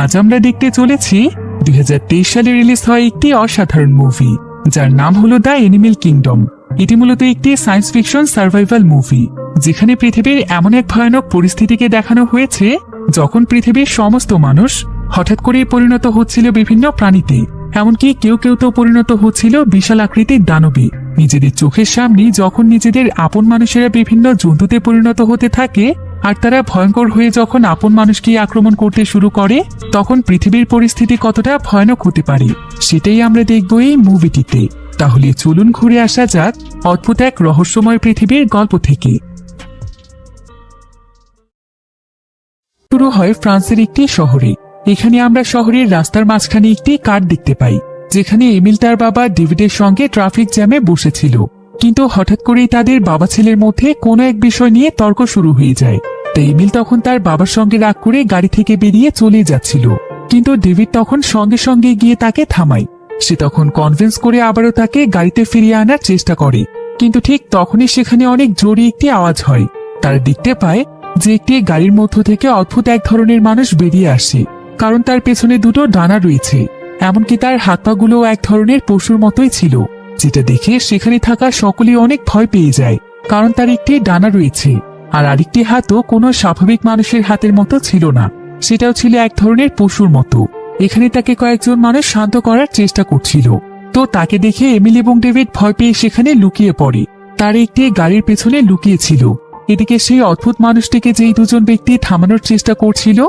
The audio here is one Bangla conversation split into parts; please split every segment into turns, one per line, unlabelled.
আজ আমরা দেখতে চলেছি 2023 সালে রিলিজ হয় একটি অসাধারণ মুভি, যার নাম হলো দ্য অ্যানিমেল কিংডম। এটি মূলত একটি সায়েন্স ফিকশন সার্ভাইভাল মুভি, যেখানে পৃথিবীর এমন এক ভয়ানক পরিস্থিতিকে দেখানো হয়েছে যখন পৃথিবীর সমস্ত মানুষ হঠাৎ করে পরিণত হচ্ছিল বিভিন্ন প্রাণীতে। এমনকি কেউ কেউ তো পরিণত হচ্ছিল বিশাল আকৃতির দানবে। নিজেদের চোখের সামনে যখন নিজেদের আপন মানুষেরা বিভিন্ন জন্তুতে পরিণত হতে থাকে, আর তারা ভয়ঙ্কর হয়ে যখন আপন মানুষকে আক্রমণ করতে শুরু করে, তখন পৃথিবীর পরিস্থিতি কতটা ভয়ানক হতে পারে সেটাই আমরা দেখব এই মুভিটিতে। তাহলে চলুন ঘুরে আসা যাক অদ্ভুত এক রহস্যময় পৃথিবীর গল্প থেকে। শুরু হয় ফ্রান্সের একটি শহরে। এখানে আমরা শহরের রাস্তার মাঝখানে একটি কার দেখতে পাই, যেখানে এমিল তার বাবা ডেভিডের সঙ্গে ট্রাফিক জ্যামে বসেছিল। কিন্তু হঠাৎ করেই তাদের বাবা ছেলের মধ্যে কোনো এক বিষয় নিয়ে তর্ক শুরু হয়ে যায়। তাই এমিল তখন তার বাবার সঙ্গে রাগ করে গাড়ি থেকে বেরিয়ে চলে যাচ্ছিল, কিন্তু ডেভিড তখন সঙ্গে সঙ্গে গিয়ে তাকে থামায়। সে তখন কনভিন্স করে আবারও তাকে গাড়িতে ফিরিয়ে আনার চেষ্টা করে, কিন্তু ঠিক তখনই সেখানে অনেক জোরে একটি আওয়াজ হয়। তারা দেখতে পায় যে একটি গাড়ির মধ্য থেকে অদ্ভুত এক ধরনের মানুষ বেরিয়ে আসে, কারণ তার পেছনে দুটো ডানা রয়েছে। এমনকি তার হাত পাগুলো এক ধরনের পশুর মতোই ছিল, যেটা দেখে সেখানে থাকা সকলেই অনেক ভয় পেয়ে যায়, কারণ তার একটি ডানা রয়েছে আর আরেকটি হাতও কোনো স্বাভাবিক মানুষের হাতের মতো ছিল না, সেটাও ছিল এক ধরনের পশুর মতো। এখানে তাকে কয়েকজন মানুষ শান্ত করার চেষ্টা করছিল। তো তাকে দেখে এমিল এবং ডেভিড ভয় পেয়ে সেখানে লুকিয়ে পড়ে। তার একটি গাড়ির পেছনে লুকিয়েছিল। এদিকে সেই অদ্ভুত মানুষটিকে যেই দুজন ব্যক্তি থামানোর চেষ্টা করছিল,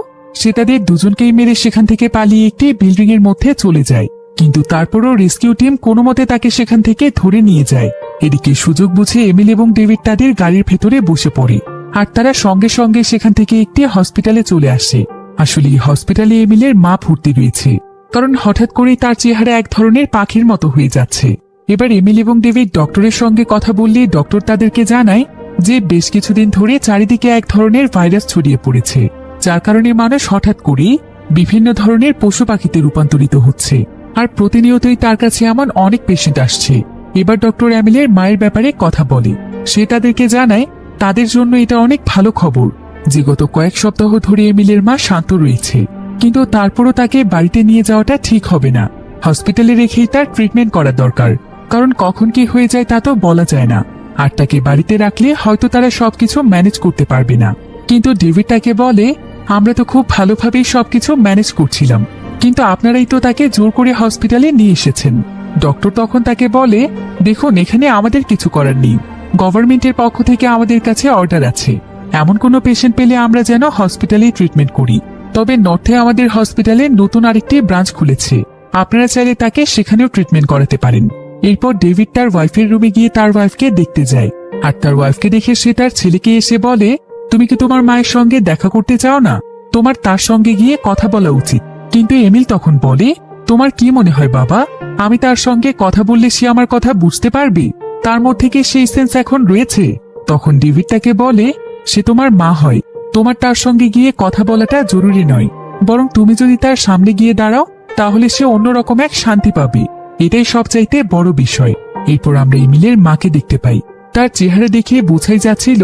সে তাদের দুজনকেই মেরে সেখান থেকে পালিয়ে একটি বিল্ডিং এর মধ্যে চলে যায়। কিন্তু তারপরও রেস্কিউ টিম কোনো মতে তাকে সেখান থেকে ধরে নিয়ে যায়। এদিকে সুযোগ বুঝে এমিল এবং ডেভিড তাদের গাড়ির ভেতরে বসে পড়ে, আর তারা সঙ্গে সঙ্গে সেখান থেকে একটি হসপিটালে চলে আসে। আসলে এই হসপিটালে এমিলের মা ভর্তি রয়েছে, কারণ হঠাৎ করেই তার চেহারা এক ধরনের পাখির মতো হয়ে যাচ্ছে। এবার এমিল এবং ডেভিড ডক্টরের সঙ্গে কথা বললে ডক্টর তাদেরকে জানায় যে বেশ কিছুদিন ধরে চারিদিকে এক ধরনের ভাইরাস ছড়িয়ে পড়েছে, যার কারণে মানুষ হঠাৎ করেই বিভিন্ন ধরনের পশু পাখিতে রূপান্তরিত হচ্ছে, আর প্রতিনিয়তই তার কাছে এমন অনেক পেশেন্ট আসছে। এবার ডক্টর এমিলের মায়ের ব্যাপারে কথা বলে। সে তাদেরকে জানায় তাদের জন্য এটা অনেক ভালো খবর যে গত কয়েক সপ্তাহ ধরে এমিলের মা শান্ত রয়েছে, কিন্তু তারপরও তাকে বাড়িতে নিয়ে যাওয়াটা ঠিক হবে না। হসপিটালে রেখেই তার ট্রিটমেন্ট করা দরকার, কারণ কখন কি হয়ে যায় তা তো বলা যায় না। আর তাকে বাড়িতে রাখলে হয়তো তারা সবকিছু ম্যানেজ করতে পারবে না। কিন্তু ডেভিড তাকে বলে, আমরা তো খুব ভালোভাবেই সবকিছু ম্যানেজ করছিলাম, কিন্তু আপনারাই তো তাকে জোর করে হসপিটালে নিয়ে এসেছেন। ডক্টর তখন তাকে বলে, দেখুন এখানে আমাদের কিছু করার নেই। গভর্নমেন্টের পক্ষ থেকে আমাদের কাছে অর্ডার আছে, এমন কোনো পেশেন্ট পেলে আমরা যেন হসপিটালে ট্রিটমেন্ট করি। তবে নর্থে আমাদের হসপিটালে নতুন আরেকটি ব্রাঞ্চ খুলেছে, আপনারা চাইলে তাকে সেখানেও ট্রিটমেন্ট করাতে পারেন। এরপর ডেভিড তার ওয়াইফের রুমে গিয়ে তার ওয়াইফকে দেখতে যায়, আর তার ওয়াইফকে দেখে সে তার ছেলেকে এসে বলে, তুমি কি তোমার মায়ের সঙ্গে দেখা করতে চাও না? তোমার তার সঙ্গে গিয়ে কথা বলা উচিত। কিন্তু এমিল তখন বলে, তোমার কি মনে হয় বাবা, আমি তার সঙ্গে কথা বললে সে আমার কথা বুঝতে পারবে? তার মধ্যে কি সেই সেন্স এখন রয়েছে? তখন ডেভিড তাকে বলে, সে তোমার মা হয়, তোমার তার সঙ্গে গিয়ে কথা বলাটা জরুরি নয়, বরং তুমি যদি তার সামনে গিয়ে দাঁড়াও তাহলে সে অন্যরকম এক শান্তি পাবে, এটাই সবচাইতে বড় বিষয়। এরপর আমরা এমিলের মাকে দেখতে পাই। তার চেহারা দেখে বোঝাই যাচ্ছিল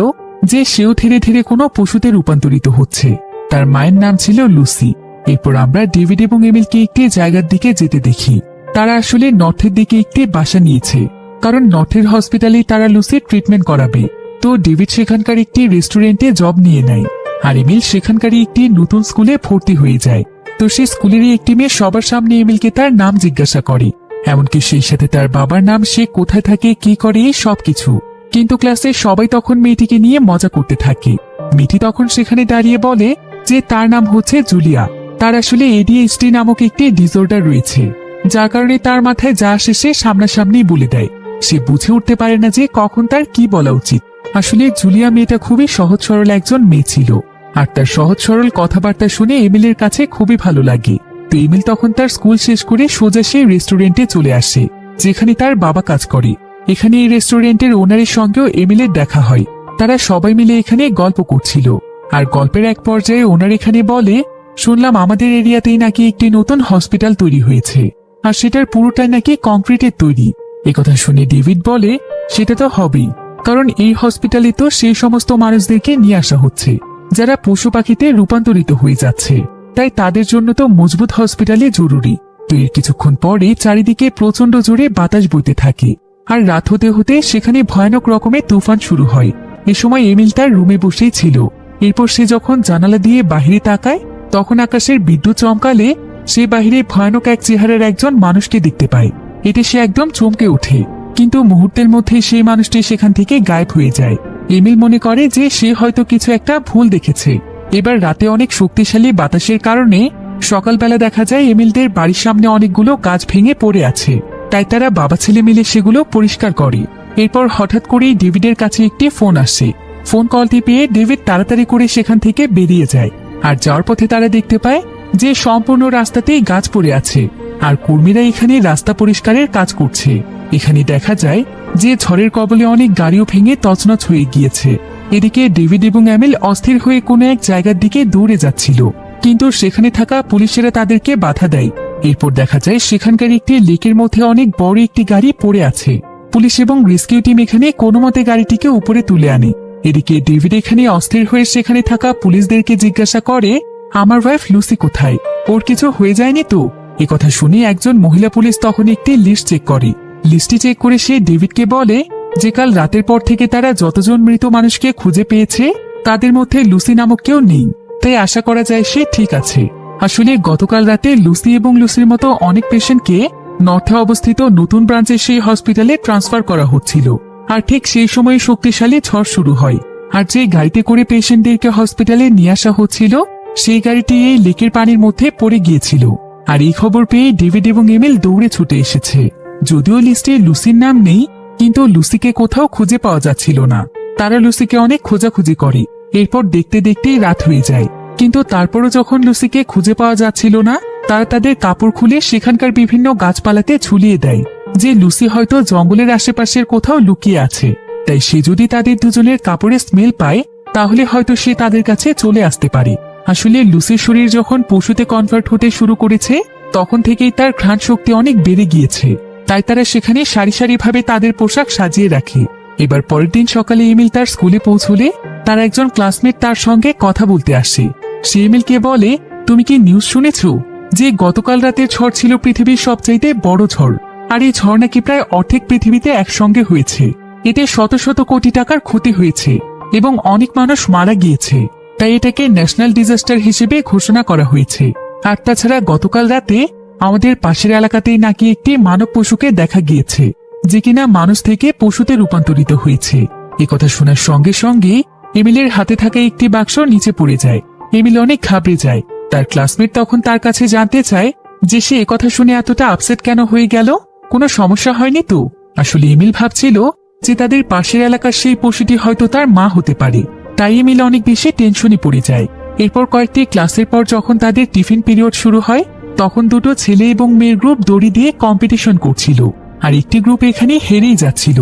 যে সেও ধীরে ধীরে কোনো পশুতে রূপান্তরিত হচ্ছে। তার মায়ের নাম ছিল লুসি। এরপর আমরা ডেভিড এবং এমিলকে একটি জায়গার দিকে যেতে দেখি। তারা আসলে নর্থের দিকে একটি বাসা নিয়েছে, কারণ নর্থের হসপিটালেই তারা লুসির ট্রিটমেন্ট করাবে। তো ডেভিড সেখানকার একটি রেস্টুরেন্টে জব নিয়ে নেয়, আর এমিল সেখানকারই একটি নতুন স্কুলে ভর্তি হয়ে যায়। তো সে স্কুলেরই একটি মেয়ে সবার সামনে এমিলকে তার নাম জিজ্ঞাসা করে, এমনকি সেই সাথে তার বাবার নাম, সে কোথায় থাকে, কি করে, এই সবকিছু। কিন্তু ক্লাসে সবাই তখন মেয়েটিকে নিয়ে মজা করতে থাকে। মেয়েটি তখন সেখানে দাঁড়িয়ে বলে যে তার নাম হচ্ছে জুলিয়া। তার আসলে ADHD নামক একটি ডিসঅর্ডার রয়েছে, যার কারণে তার মাথায় যা আসে সে সামনাসামনি বলে দেয়। সে বুঝে উঠতে পারে না যে কখন তার কি বলা উচিত। আসলে জুলিয়া মেয়েটা খুবই সহজ সরল একজন মেয়ে ছিল, আর তার সহজ সরল কথাবার্তা শুনে এমিলের কাছে খুবই ভালো লাগে। তো এমিল তখন তার স্কুল শেষ করে সোজা সেই রেস্টুরেন্টে চলে আসে, যেখানে তার বাবা কাজ করে। এখানে এই রেস্টুরেন্টের ওনারের সঙ্গেও এমিলের দেখা হয়। তারা সবাই মিলে এখানে গল্প করছিল, আর গল্পের এক পর্যায়ে ওনার এখানে বলে, শুনলাম আমাদের এরিয়াতেই নাকি একটি নতুন হসপিটাল তৈরি হয়েছে, আর সেটার পুরোটাই নাকি কংক্রিটের তৈরি। একথা শুনে ডেভিড বলে, সেটা তো হবেই, কারণ এই হসপিটালে তো সেই সমস্ত মানুষদেরকে নিয়ে আসা হচ্ছে যারা পশু পাখিতে রূপান্তরিত হয়ে যাচ্ছে। তাই তাদের জন্য তো মজবুত হসপিটালে জরুরি। তো এর কিছুক্ষণ পরে চারিদিকে প্রচন্ড জোরে বাতাস বইতে থাকে, আর রাত হতে হতে সেখানে ভয়ানক রকমের তুফান শুরু হয়। এ সময় এমিল তার রুমে বসেই ছিল। এরপর সে যখন জানালা দিয়ে বাহিরে তাকায়, তখন আকাশের বিদ্যুৎ চমকালে সে বাহিরে ভয়ানক এক চেহারার একজন মানুষকে দেখতে পায়। এতে সে একদম চমকে ওঠে, কিন্তু মুহূর্তের মধ্যে সেই মানুষটি সেখান থেকে গায়েব হয়ে যায়। এমিল মনে করে যে সে হয়তো কিছু একটা ভুল দেখেছে। এবার রাতে অনেক শক্তিশালী বাতাসের কারণে সকালবেলা দেখা যায় এমিলদের বাড়ির সামনে অনেকগুলো গাছ ভেঙে পড়ে আছে। তাই তারা বাবা ছেলে মিলে সেগুলো পরিষ্কার করে। এরপর হঠাৎ করেই ডেভিডের কাছে একটি ফোন আসে। ফোন কলটি পেয়ে ডেভিড তাড়াতাড়ি করে সেখান থেকে বেরিয়ে যায়। আর যাওয়ার পথে তারা দেখতে পায় যে সম্পূর্ণ রাস্তাতেই গাছ পড়ে আছে, আর কর্মীরা এখানে রাস্তা পরিষ্কারের কাজ করছে। এখানে দেখা যায় যে ঝড়ের কবলে অনেক গাড়িও ভেঙে তছনছ হয়ে গিয়েছে। এদিকে ডেভিড এবং এমিল অস্থির হয়ে কোনো এক জায়গার দিকে দৌড়ে যাচ্ছিল, কিন্তু সেখানে থাকা পুলিশেরা তাদেরকে বাধা দেয়। এরপর দেখা যায় সেখানকার একটি লেকের মধ্যে অনেক বড় একটি গাড়ি পড়ে আছে। পুলিশ এবং রেস্কিউ টিম এখানে কোনো মতে গাড়িটিকে উপরে তুলে আনে। এদিকে ডেভিড এখানে অস্থির হয়ে সেখানে থাকা পুলিশদেরকে জিজ্ঞাসা করে, আমার ওয়াইফ লুসি কোথায়? ওর কিছু হয়ে যায়নি তো? একথা শুনে একজন মহিলা পুলিশ তখন একটি লিস্ট চেক করে। লিস্টটি চেক করে সে ডেভিডকে বলে যে কাল রাতের পর থেকে তারা যতজন মৃত মানুষকে খুঁজে পেয়েছে তাদের মধ্যে লুসি নামক কেউ নেই, তাই আশা করা যায় সে ঠিক আছে। আসলে গতকাল রাতে লুসি এবং লুসির মতো অনেক পেশেন্টকে নর্থে অবস্থিত নতুন ব্রাঞ্চের সেই হসপিটালে ট্রান্সফার করা হচ্ছিল, আর ঠিক সেই সময় শক্তিশালী ঝড় শুরু হয়। আর যে গাড়িতে করে পেশেন্টদেরকে হসপিটালে নিয়ে আসা হচ্ছিল সেই গাড়িটি এই লেকের পানির মধ্যে পড়ে গিয়েছিল। আর এই খবর পেয়ে ডেভিড এবং এমিল দৌড়ে ছুটে এসেছে। যদিও লিস্টে লুসির নাম নেই, কিন্তু লুসিকে কোথাও খুঁজে পাওয়া যাচ্ছিল না। তারা লুসিকে অনেক খোঁজাখুঁজি করে। এরপর দেখতে দেখতেই রাত হয়ে যায়, কিন্তু তারপরও যখন লুসিকে খুঁজে পাওয়া যাচ্ছিল না, তারা তাদের কাপড় খুলে সেখানকার বিভিন্ন গাছপালাতে ঝুলিয়ে দেয় যে লুসি হয়তো জঙ্গলের আশেপাশের কোথাও লুকিয়ে আছে। তাই সে যদি তাদের দুজনের কাপড়ের স্মেল পায় তাহলে হয়তো সে তাদের কাছে চলে আসতে পারে। আসলে লুসির শরীর যখন পশুতে কনভার্ট হতে শুরু করেছে তখন থেকেই তার ঘ্রাণ শক্তি অনেক বেড়ে গিয়েছে। তাই তারা সেখানে সারি সারিভাবে তাদের পোশাক সাজিয়ে রাখে। এবার পরের দিন সকালে এমিল তার স্কুলে পৌঁছলে তার একজন ক্লাসমেট তার সঙ্গে কথা বলতে আসে। সে এমিলকে বলে, তুমি কি নিউজ শুনেছ যে গতকাল রাতের ঝড় ছিল পৃথিবীর সবচাইতে বড় ঝড়, আর এই ঝড় নাকি প্রায় অর্ধেক পৃথিবীতে একসঙ্গে হয়েছে। এতে শত শত কোটি টাকার ক্ষতি হয়েছে এবং অনেক মানুষ মারা গিয়েছে। তাই এটাকে ন্যাশনাল ডিজাস্টার হিসেবে ঘোষণা করা হয়েছে। আর তাছাড়া গতকাল রাতে আমাদের পাশের এলাকাতেই নাকি একটি মানব পশুকে দেখা গিয়েছে যে কিনা মানুষ থেকে পশুতে রূপান্তরিত হয়েছে। একথা শোনার সঙ্গে সঙ্গে এমিলের হাতে থাকা একটি বাক্স নিচে পড়ে যায়। এমিল অনেক ঘাবড়ে যায়। তার ক্লাসমেট তখন তার কাছে জানতে চায় যে সে একথা শুনে এতটা আপসেট কেন হয়ে গেল, কোনো সমস্যা হয়নি তো? আসলে এমিল ভাবছিল যে তাদের পাশের এলাকার সেই পশুটি হয়তো তার মা হতে পারে। তাই এমিল অনেক বেশি টেনশনে পড়ে যায়। এরপর কয়েকটি ক্লাসের পর যখন তাদের টিফিন পিরিয়ড শুরু হয় তখন দুটো ছেলে এবং মেয়ের গ্রুপ দড়ি দিয়ে কম্পিটিশন করছিল, আর একটি গ্রুপ এখানে হেরেই যাচ্ছিল।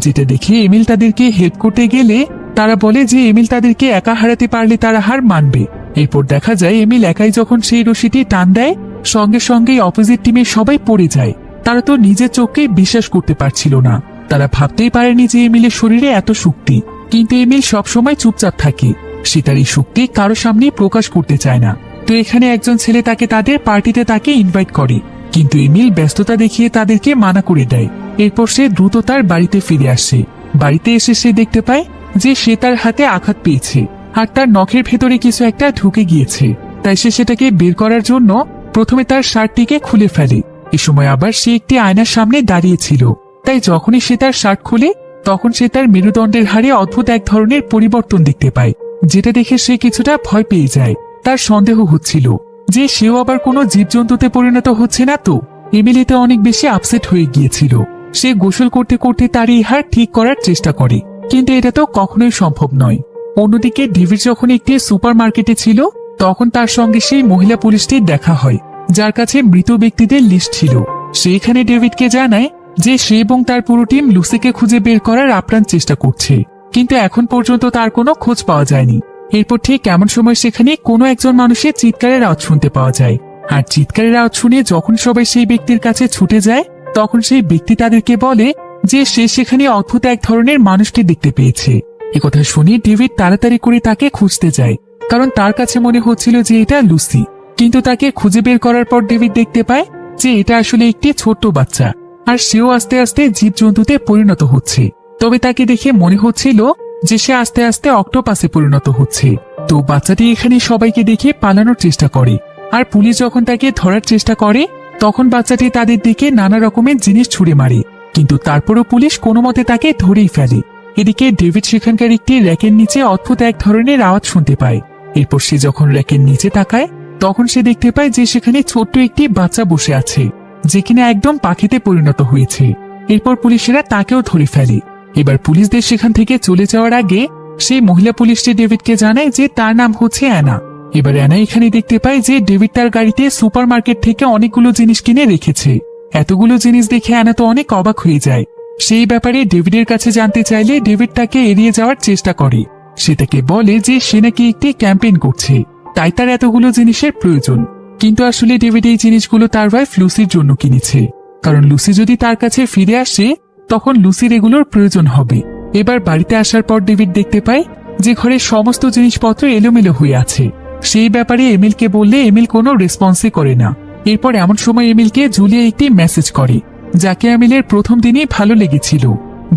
যেটা দেখে এমিল তাদেরকে হেল্প করতে গেলে তারা বলে যে এমিল তাদেরকে একা হারাতে পারলে তারা হার মানবে। এরপর দেখা যায় এমিল একাই যখন সেই রশিটি টান দেয় সঙ্গে সঙ্গেই অপোজিট টিমের সবাই পড়ে যায়। তারা তো নিজের চোখকে বিশ্বাস করতে পারছিল না। তারা ভাবতেই পারেনি যে এমিলের শরীরে এত শক্তি, কিন্তু এমিল সবসময় চুপচাপ থাকে। সে তার এই শক্তি কারো সামনে প্রকাশ করতে চায় না। তো এখানে একজন ছেলে তাকে তাদের পার্টিতে তাকে ইনভাইট করে, কিন্তু এমিল ব্যস্ততা দেখিয়ে তাদেরকে মানা করে দেয়। এরপর সে দ্রুত তার বাড়িতে ফিরে আসে। বাড়িতে এসে সে দেখতে পায় যে সে তার হাতে আঘাত পেয়েছে, আর তার নখের ভেতরে কিছু একটা ঢুকে গিয়েছে। তাই সে সেটাকে বের করার জন্য প্রথমে তার শার্টটিকে খুলে ফেলে। এ সময় আবার সে একটি আয়নার সামনে দাঁড়িয়েছিল। তাই যখনই সে তার শার্ট খুলে তখন সে তার মেরুদণ্ডের হারে অদ্ভুত এক ধরনের পরিবর্তন দেখতে পায়, যেটা দেখে সে কিছুটা ভয় পেয়ে যায়। তার সন্দেহ হচ্ছিল যে সেও আবার কোনো জীবজন্তুতে পরিণত হচ্ছে না তো। এমিলিতে অনেক বেশি আপসেট হয়ে গিয়েছিল। সে গোসল করতে করতে তার এই হার ঠিক করার চেষ্টা করে, কিন্তু এটা তো কখনোই সম্ভব নয়। অন্যদিকে ডেভিড যখন একটি সুপার মার্কেটে ছিল তখন তার সঙ্গে সেই মহিলা পুলিশটির দেখা হয় যার কাছে মৃত ব্যক্তিদের লিস্ট ছিল। সেখানে ডেভিডকে জানায় যে সে এবং তার পুরো টিম লুসিকে খুঁজে বের করার আপ্রাণ চেষ্টা করছে, কিন্তু এখন পর্যন্ত তার কোনো খোঁজ পাওয়া যায়নি। এরপর ঠিক এমন সময় সেখানে কোনো একজন মানুষের চিৎকারের আওয়াজ শুনতে পাওয়া যায়। আর চিৎকারের আওয়াজ শুনে যখন সবাই সেই ব্যক্তির কাছে ছুটে যায় তখন সেই ব্যক্তি তাদেরকে বলে যে সে সেখানে অদ্ভুত এক ধরনের মানুষকে দেখতে পেয়েছে। একথা শুনে ডেভিড তাড়াতাড়ি করে তাকে খুঁজতে যায়, কারণ তার কাছে মনে হচ্ছিল যে এটা লুসি। কিন্তু তাকে খুঁজে বের করার পর ডেভিড দেখতে পায় যে এটা আসলে একটি ছোট্ট বাচ্চা, আর সেও আস্তে আস্তে জীবজন্তুতে পরিণত হচ্ছে। তবে তাকে দেখে মনে হচ্ছিল যে সে আস্তে আস্তে অক্টোপাসে পরিণত হচ্ছে। তো বাচ্চাটি এখানে সবাইকে দেখে পালানোর চেষ্টা করে, আর পুলিশ যখন তাকে ধরার চেষ্টা করে তখন বাচ্চাটি তাদের দিকে নানা রকমের জিনিস ছুড়ে মারে, কিন্তু তারপরও পুলিশ কোনো মতে তাকে ধরেই ফেলে। এদিকে ডেভিড সেখানকার একটি র্যাকের নিচে অদ্ভুত এক ধরনের আওয়াজ শুনতে পায়। এরপর সে যখন র্যাকের নিচে তাকায় তখন সে দেখতে পায় যে সেখানে ছোট্ট একটি বাচ্চা বসে আছে, যে কিনা একদম পাখিতে পরিণত হয়েছে। এরপর পুলিশেরা তাকেও ধরে ফেলে। এবার পুলিশদের সেখান থেকে চলে যাওয়ার আগে সেই মহিলা পুলিশটি ডেভিডকে জানায় যে তার নাম হচ্ছে অ্যানা। এবার অ্যানা এখানে দেখতে পায় যে ডেভিড তার গাড়িতে সুপারমার্কেট থেকে অনেকগুলো জিনিস কিনে রেখেছে। এতগুলো জিনিস দেখে অ্যানা তো অনেক অবাক হয়ে যায়। সেই ব্যাপারে ডেভিডের কাছে জানতে চাইলে ডেভিড তাকে এড়িয়ে যাওয়ার চেষ্টা করে। সে তাকে বলে যে সে নাকি একটি ক্যাম্পেইন করছে, তাই তার এতগুলো জিনিসের প্রয়োজন। কিন্তু আসলে ডেভিড এই জিনিসগুলো তার ওয়াইফ লুসির জন্য কিনেছে, কারণ লুসি যদি তার কাছে ফিরে আসে তখন লুসির এগুলোর প্রয়োজন হবে। এবার বাড়িতে আসার পর ডেভিড দেখতে পায় যে ঘরের সমস্ত জিনিসপত্র এলোমেলো হয়ে আছে। সেই ব্যাপারে এমিলকে বললে এমিল কোনো রেসপন্সই করে না। এরপর এমন সময় এমিলকে জুলিয়া একটি মেসেজ করে, যাকে এমিলের প্রথম দিনই ভালো লেগেছিল।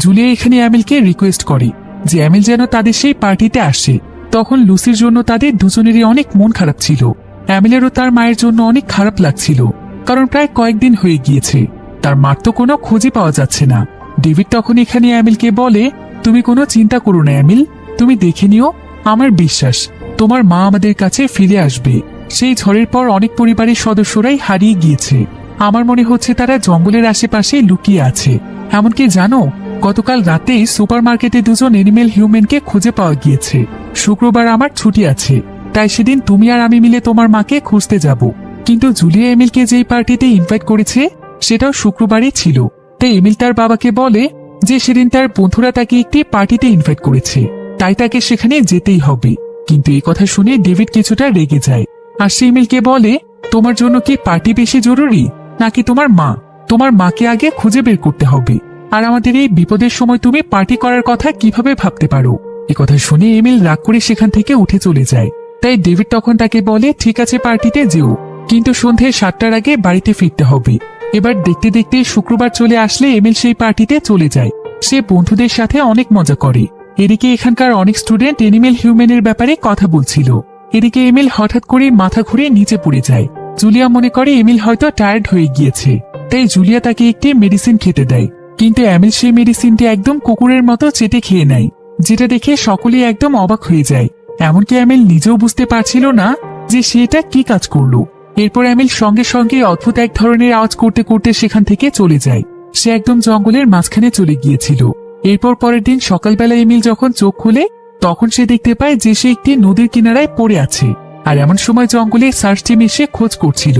জুলিয়া এখানে এমিলকে রিকোয়েস্ট করে যে এমিল যেন তাদের সেই পার্টিতে আসে। তখন লুসির জন্য তাদের দুজনেরই অনেক মন খারাপ ছিল। এমিলেরও তার মায়ের জন্য অনেক খারাপ লাগছিল, কারণ প্রায় কয়েকদিন হয়ে গিয়েছে তার মার তো কোনো খোঁজই পাওয়া যাচ্ছে না। ডেভিড তখন এখানে এমিলকে বলে, তুমি কোনো চিন্তা করো না এমিল, তুমি দেখে নিও, আমার বিশ্বাস তোমার মা আমাদের কাছে ফিরে আসবে। সেই ঝড়ের পর অনেক পরিবারের সদস্যরাই হারিয়ে গিয়েছে। আমার মনে হচ্ছে তারা জঙ্গলের আশেপাশে লুকিয়ে আছে। এমনকি জানো, গতকাল রাতে সুপারমার্কেটে দুজন এনিমেল হিউম্যানকে খুঁজে পাওয়া গিয়েছে। শুক্রবার আমার ছুটি আছে, তাই সেদিন তুমি আর আমি মিলে তোমার মাকে খুঁজতে যাব। কিন্তু জুলিয়া এমিলকে যেই পার্টিতে ইনভাইট করেছে সেটাও শুক্রবারই ছিল। তাই এমিল তার বাবাকে বলে যে সেদিন তার বন্ধুরা তাকে একটি পার্টিতে ইনভাইট করেছে, তাই তাকে সেখানে যেতেই হবে। কিন্তু এই কথা শুনে ডেভিড কিছুটা রেগে যায়, আর সে এমিলকে বলে, তোমার জন্য কি পার্টি বেশি জরুরি নাকি তোমার মা? তোমার মাকে আগে খুঁজে বের করতে হবে, আর আমাদের এই বিপদের সময় তুমি পার্টি করার কথা কিভাবে ভাবতে পারো? এ কথা শুনে এমিল রাগ করে সেখান থেকে উঠে চলে যায়। তাই ডেভিড তখন তাকে বলে, ঠিক আছে পার্টিতে যেও, কিন্তু সন্ধে 7টার আগে বাড়িতে ফিরতে হবে। এবার দেখতে দেখতে শুক্রবার চলে আসলে এমিল সেই পার্টিতে চলে যায়। সে বন্ধুদের সাথে অনেক মজা করে। এদিকে এখানকার অনেক স্টুডেন্ট এনিমেল হিউম্যানের ব্যাপারে কথা বলছিল। এদিকে এমিল হঠাৎ করে মাথা ঘুরে নিচে পড়ে যায়। জুলিয়া মনে করে এমিল হয়তো টায়ার্ড হয়ে গিয়েছে, তাই জুলিয়া তাকে একটি মেডিসিন খেতে দেয়। কিন্তু এমিল সেই মেডিসিনটি একদম কুকুরের মতো চেটে খেয়ে নেয়, যেটা দেখে সকলেই একদম অবাক হয়ে যায়। এমনকি এমিল নিজেও বুঝতে পারছিল না যে সে এটা কি কাজ করলো। এরপর এমিল সঙ্গে সঙ্গে অদ্ভুত এক ধরনের আওয়াজ করতে করতে সেখান থেকে চলে যায়। সে একদম জঙ্গলের মাঝখানে চলে গিয়েছিল। এরপর পরের দিন সকালবেলা এমিল যখন চোখ খুলে তখন সে দেখতে পায় যে সে একটি নদীর কিনারায় পড়ে আছে। আর এমন সময় জঙ্গলে সার্চ টিম এসে খোঁজ করছিল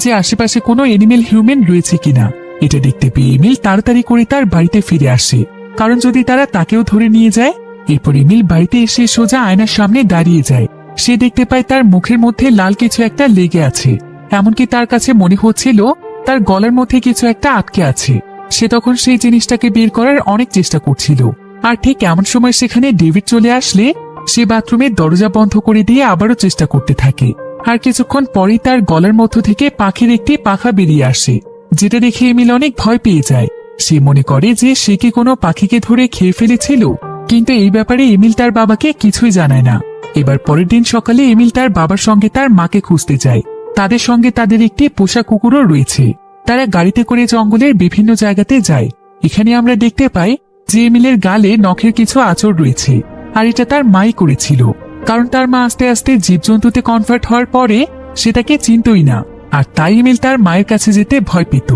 যে আশেপাশে কোনো এনিমেল হিউম্যান রয়েছে কিনা। এটা দেখতে পেয়ে এমিল তাড়াতাড়ি করে তার বাড়িতে ফিরে আসে, কারণ যদি তারা তাকেও ধরে নিয়ে যায়। এরপর এমিল বাড়িতে এসে সোজা আয়নার সামনে দাঁড়িয়ে যায়। সে দেখতে পায় তার মুখের মধ্যে লাল কিছু একটা লেগে আছে, এমনকি তার কাছে মনে হচ্ছিল তার গলার মধ্যে কিছু একটা আটকে আছে। সে তখন সেই জিনিসটাকে বের করার অনেক চেষ্টা করছিল। আর ঠিক এমন সময় সেখানে ডেভিড চলে আসলে সে বাথরুমের দরজা বন্ধ করে দিয়ে আবারও চেষ্টা করতে থাকে। আর কিছুক্ষণ পরেই তার গলার মধ্য থেকে পাখির একটি পাখা বেরিয়ে আসে, যেটা দেখে এমিল অনেক ভয় পেয়ে যায়। সে মনে করে যে সে কি কোনো পাখিকে ধরে খেয়ে ফেলেছিল, কিন্তু এই ব্যাপারে এমিল তার বাবাকে কিছুই জানায় না। এবার পরের দিন সকালে এমিল তার বাবার সঙ্গে তার মাকে খুঁজতে যায়। তাদের সঙ্গে তাদের একটি পোষা কুকুরও রয়েছে। তারা গাড়িতে করে জঙ্গলের বিভিন্ন জায়গাতে যায়। এখানে আমরা দেখতে পাই যে এমিলের গালে নখের কিছু আঁচড় রয়েছে, আর এটা তার মাই করেছিল, কারণ তার মা আস্তে আস্তে জীবজন্তুতে কনভার্ট হওয়ার পরে সেটাকে চিনতই না, আর তাই এমিল তার মায়ের কাছে যেতে ভয় পেত।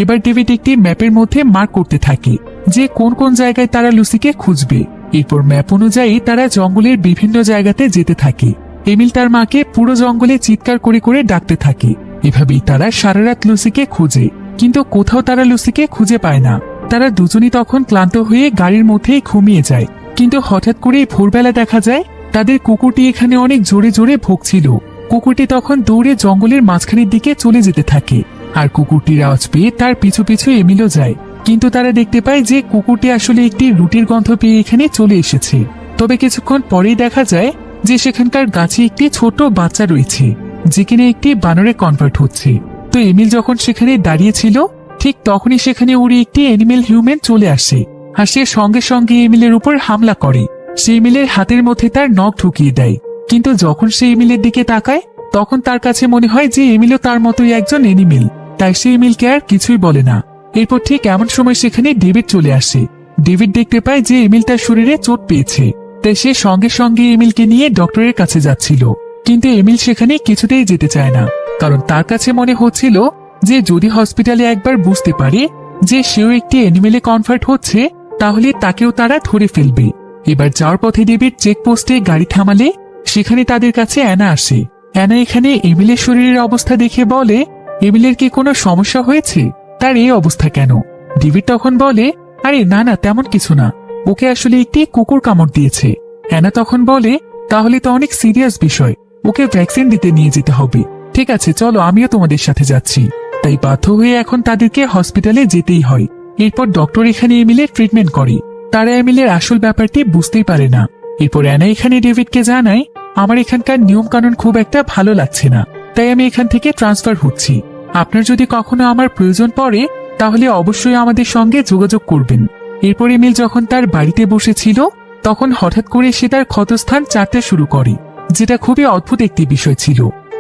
এবার ডেভিড একটি ম্যাপের মধ্যে মার্ক করতে থাকে যে কোন কোন জায়গায় তারা লুসিকে খুঁজবে। এরপর ম্যাপ অনুযায়ী তারা জঙ্গলের বিভিন্ন জায়গাতে যেতে থাকে। এমিল তার মাকে পুরো জঙ্গলে চিৎকার করে করে ডাকতে থাকে। এভাবেই তারা সারা রাত লুসিকে খুঁজে, কিন্তু কোথাও তারা লুসিকে খুঁজে পায় না। তারা দুজনই তখন ক্লান্ত হয়ে গাড়ির মধ্যেই ঘুমিয়ে যায়। কিন্তু হঠাৎ করে ভোরবেলা দেখা যায় তাদের কুকুরটি এখানে অনেক জোরে জোরে ভুগছিল। কুকুরটি তখন দৌড়ে জঙ্গলের মাঝখানের দিকে চলে যেতে থাকে, আর কুকুরটির আওয়াজ পেয়ে তার পিছু পিছু এমিলও যায়। কিন্তু তারা দেখতে পায় যে কুকুরটি আসলে একটি রুটির গন্ধ পেয়ে এখানে চলে এসেছে। তবে কিছুক্ষণ পরেই দেখা যায় যে সেখানকার গাছে একটি ছোট বাচ্চা রয়েছে, যেখানে একটি বানরে কনভার্ট হচ্ছে। তো এমিল যখন সেখানে দাঁড়িয়েছিল ঠিক তখনই সেখানে উড়ে একটি অ্যানিমেল হিউম্যান চলে আসে, আর সে সঙ্গে সঙ্গে এমিলের উপর হামলা করে। সে এমিলের হাতের মধ্যে তার নখ ঢুকিয়ে দেয়। কিন্তু যখন সে এমিলের দিকে তাকায় তখন তার কাছে মনে হয় যে এমিলও তার মতোই একজন অ্যানিমেল, তাই সে এমিলকে আর কিছুই বলে না। এরপর ঠিক এমন সময় সেখানে ডেভিড চলে আসে। ডেভিড দেখতে পায় যে এমিল তার শরীরে চোট পেয়েছে, তাই সে সঙ্গে সঙ্গে এমিলকে নিয়ে ডক্টরের কাছে যাচ্ছিল। কিন্তু এমিল সেখানে কিছুতেই যেতে চায় না, কারণ তার কাছে মনে হচ্ছিল যে যদি হসপিটালে একবার বুঝতে পারে যে সেও একটি অ্যানিমেলে কনভার্ট হচ্ছে তাহলে তাকেও তারা ধরে ফেলবে। এবার যাওয়ার পথে ডেভিড চেকপোস্টে গাড়ি থামালে সেখানে তাদের কাছে অ্যানা আসে। অ্যানা এখানে এমিলের শরীরের অবস্থা দেখে বলে, এমিলের কি কোনো সমস্যা হয়েছে, তার এই অবস্থা কেন? ডেভিড তখন বলে, আরে না না, তেমন কিছু না, ওকে আসলে একটি কুকুর কামড় দিয়েছে। অ্যানা তখন বলে, তাহলে তো অনেক সিরিয়াস বিষয়, ওকে ভ্যাকসিন দিতে নিয়ে যেতে হবে। ঠিক আছে চলো, আমিও তোমাদের সাথে যাচ্ছি। তাই বাধ্য হয়ে এখন তাদেরকে হসপিটালে যেতেই হয়। এরপর ডক্টর এখানে এমিলের ট্রিটমেন্ট করে। তারা এমিলের আসল ব্যাপারটি বুঝতেই পারে না। এরপর অ্যানা এখানে ডেভিডকে জানায়, আমার এখানকার নিয়ম কানুন খুব একটা ভালো লাগছে না, তাই আমি এখান থেকে ট্রান্সফার হচ্ছি। আপনার যদি কখনো আমার প্রয়োজন পড়ে তাহলে অবশ্যই আমাদের সঙ্গে যোগাযোগ করবেন। এরপর এমিল যখন তার বাড়িতে বসেছিল তখন হঠাৎ করে সে তার ক্ষতস্থান চাটতে শুরু করে, যেটা খুবই অদ্ভুত একটি বিষয় ছিল।